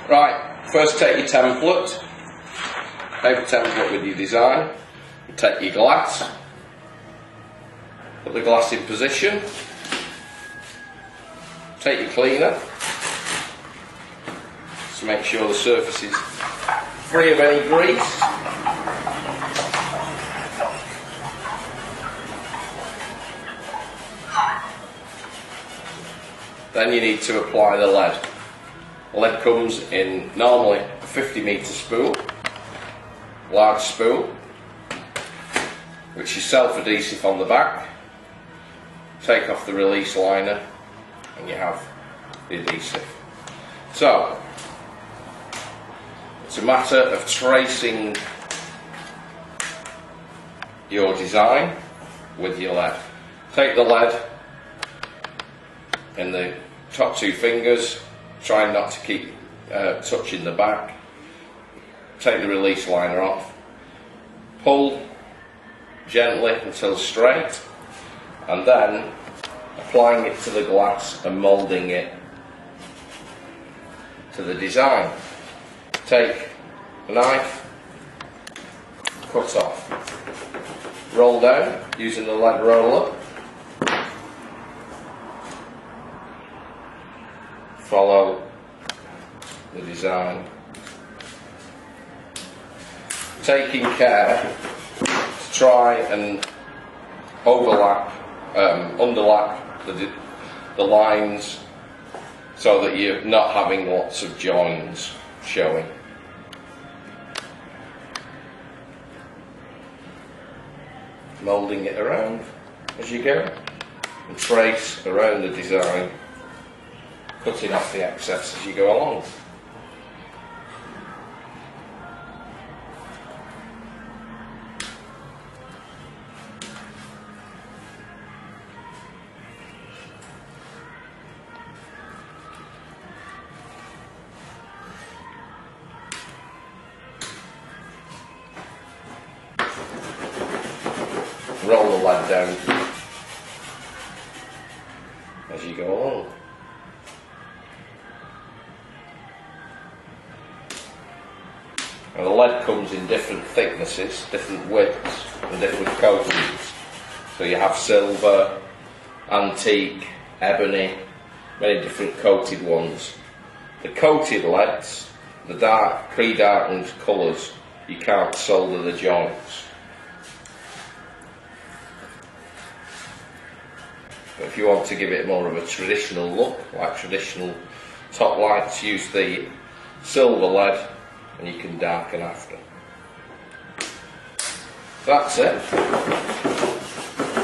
Right, first take your template, paper template with your design, take your glass, put the glass in position, take your cleaner, to make sure the surface is free of any grease. Then you need to apply the lead. The lead comes in normally a 50-metre spool, large spool, which is self-adhesive on the back. Take off the release liner and you have the adhesive. So, it's a matter of tracing your design with your lead. Take the lead in the top two fingers, try not to keep touching the back. Take the release liner off, pull gently until straight, and then applying it to the glass and moulding it to the design. Take a knife, cut off, roll down using the lead roller, follow the design, taking care to try and overlap, underlap the lines so that you're not having lots of joins showing. Moulding it around as you go and trace around the design, cutting off the excess as you go along. Roll the lead down as you go along. And the lead comes in different thicknesses, different widths and different coatings. So you have silver, antique, ebony, many different coated ones. The coated leads, the dark, pre-darkened colours, you can't solder the joints. But if you want to give it more of a traditional look, like traditional top lights, use the silver lead and you can darken after. That's it.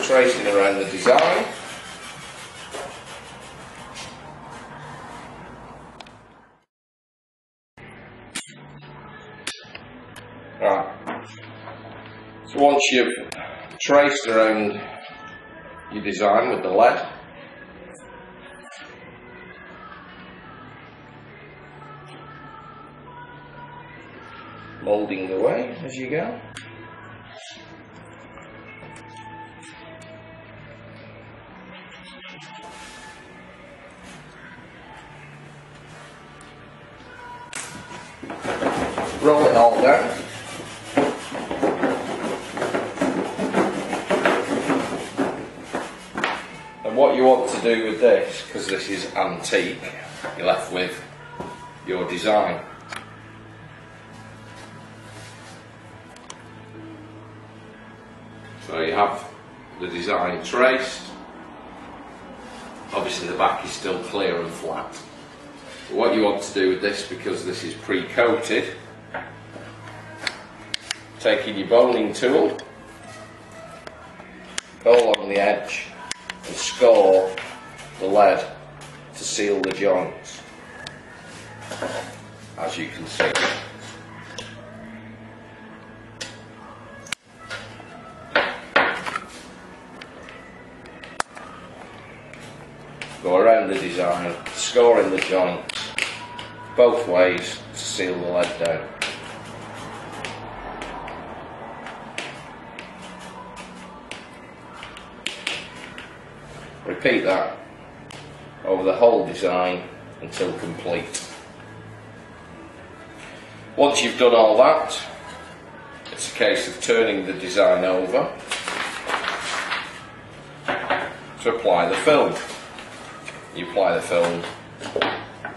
Tracing around the design. Right. So once you've traced around your design with the lead, moulding away as you go. Roll it all down. And what you want to do with this, because this is antique, you're left with your design. So you have the design traced. Obviously the back is still clear and flat. But what you want to do with this, because this is pre-coated, taking your boning tool, go along the edge and score the lead to seal the joints, as you can see. Go around the design, scoring the joints both ways to seal the lead down. Repeat that over the whole design until complete. Once you've done all that, it's a case of turning the design over to apply the film. You apply the film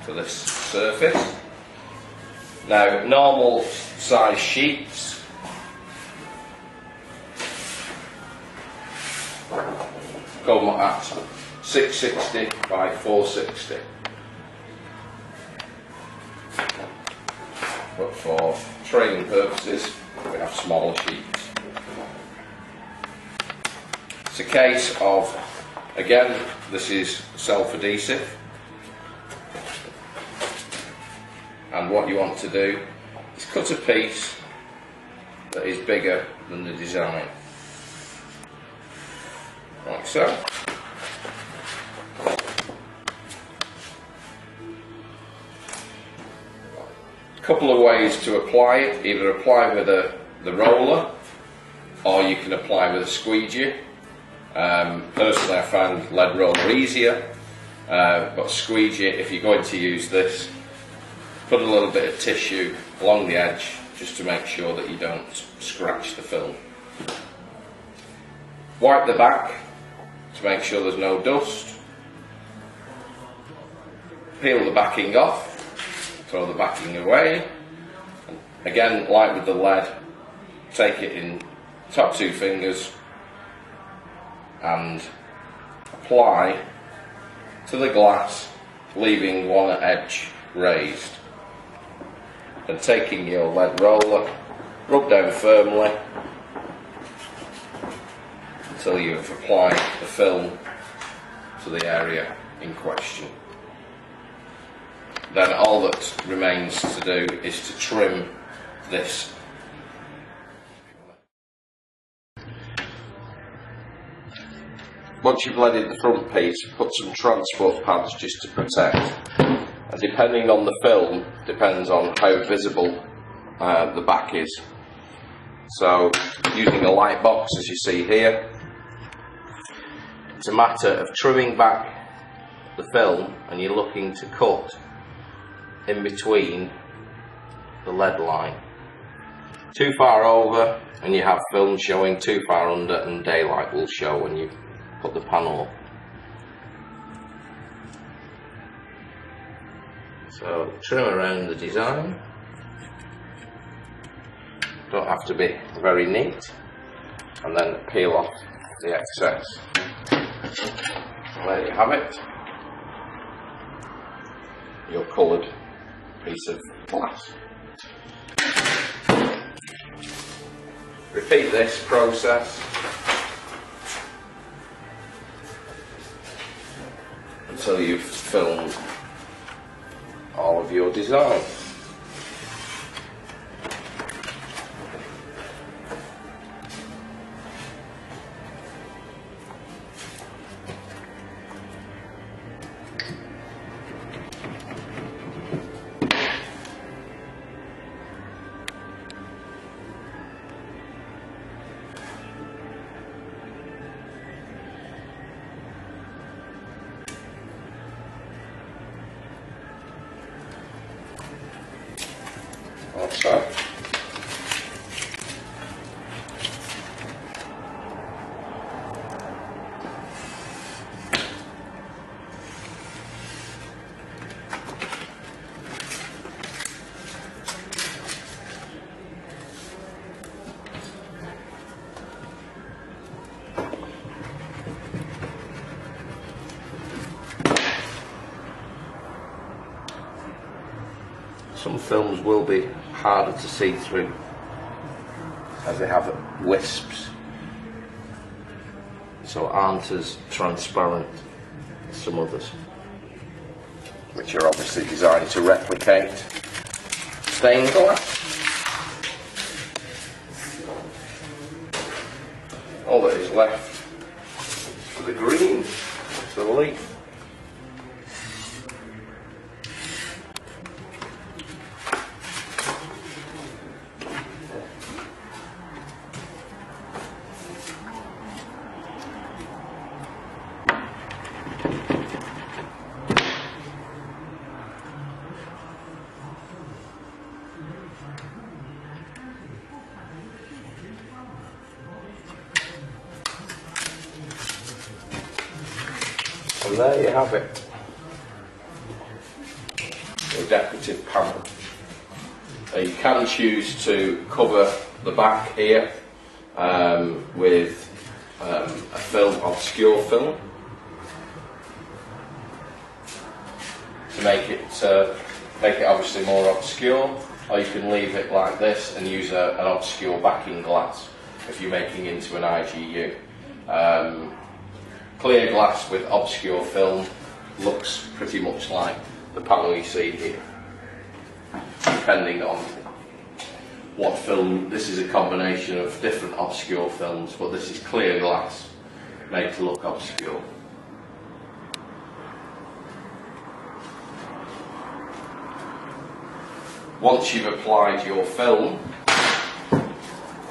to this surface. Now, normal size sheets come at 660 by 460, but for training purposes we have smaller sheets. It's a case of, again, this is self-adhesive, and what you want to do is cut a piece that is bigger than the design, like so. A couple of ways to apply it: either apply with the roller, or you can apply with a squeegee. Personally, I find lead roller easier, but squeegee, if you're going to use this, put a little bit of tissue along the edge just to make sure that you don't scratch the film. Wipe the back to make sure there's no dust. Peel the backing off, throw the backing away. Again, like with the lead, take it in top two fingers and apply to the glass, leaving one edge raised. And taking your lead roller, rub down firmly until you've applied the film to the area in question. Then all that remains to do is to trim this. Once you've leaded the front piece, put some transport pads just to protect. And depending on the film, depends on how visible the back is. So, using a light box as you see here, it's a matter of trimming back the film, and you're looking to cut in between the lead line. Too far over and you have film showing, too far under and daylight will show when you put the panel up. So trim around the design. Don't have to be very neat, and then peel off the excess. And there you have it, your coloured piece of glass. Repeat this process until you've filmed all of your design. So, some films will be harder to see through as they have wisps, so aren't as transparent as some others, which are obviously designed to replicate stained glass. All that is left for the green, the leaf. And there you have it, a decorative panel. You can choose to cover the back here with a film, obscure film, to make it obviously more obscure, or you can leave it like this and use an obscure backing glass if you're making into an IGU. Clear glass with obscure film looks pretty much like the panel you see here, depending on what film. This is a combination of different obscure films, but this is clear glass made to look obscure. Once you've applied your film,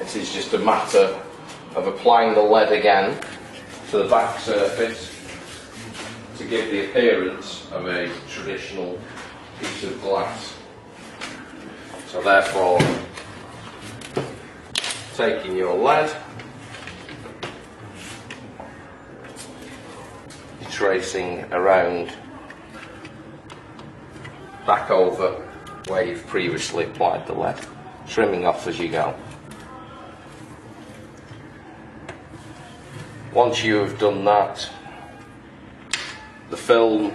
it is just a matter of applying the lead again to the back surface to give the appearance of a traditional piece of glass. So therefore, taking your lead, you're tracing around back over where you've previously applied the lead, trimming off as you go. Once you have done that, the film,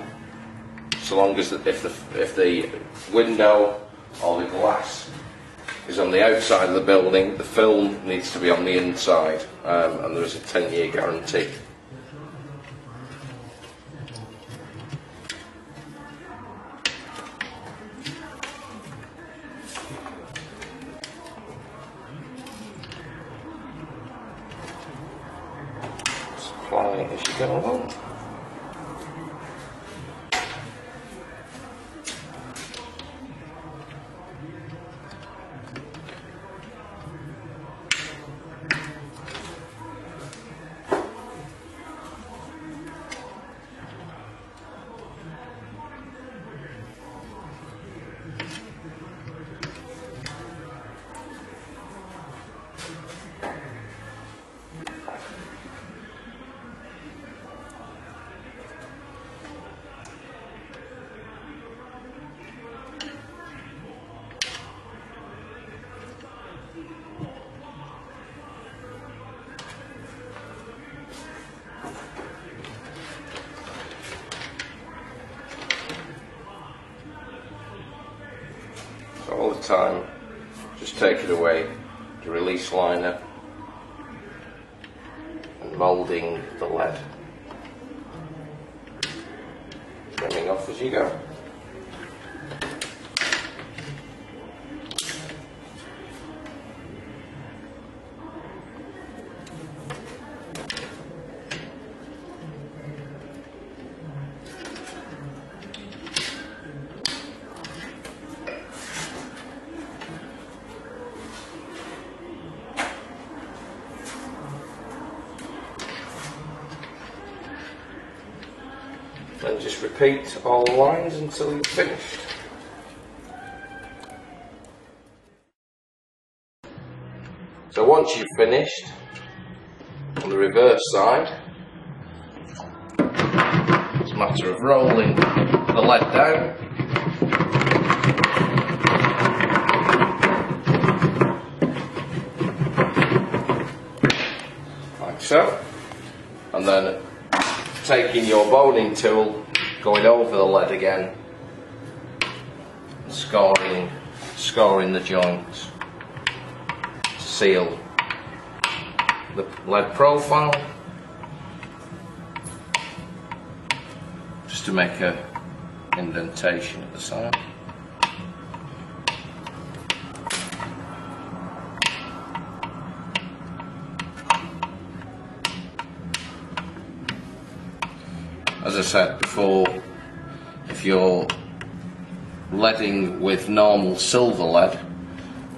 so long as if the window or the glass is on the outside of the building, the film needs to be on the inside, and there is a 10-year guarantee. Apply it as you go along. All the time, just take it away, the release liner, and moulding the lead, trimming off as you go. Then just repeat all the lines until you're finished. So once you've finished on the reverse side, it's a matter of rolling the lead down, like so, and then taking your boning tool, going over the lead again, and scoring the joints to seal the lead profile, just to make a indentation at the side. As I said before, if you're leading with normal silver lead,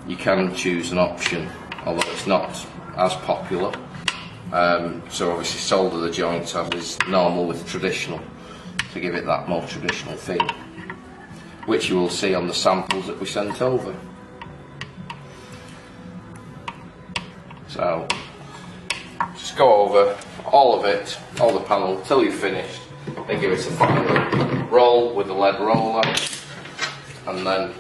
you can choose an option, although it's not as popular. So obviously solder the joints as is normal with traditional, to give it that more traditional feel, which you will see on the samples that we sent over. So just go over all of it, all the panel, till you've finished. They give it a final roll with the lead roller, and then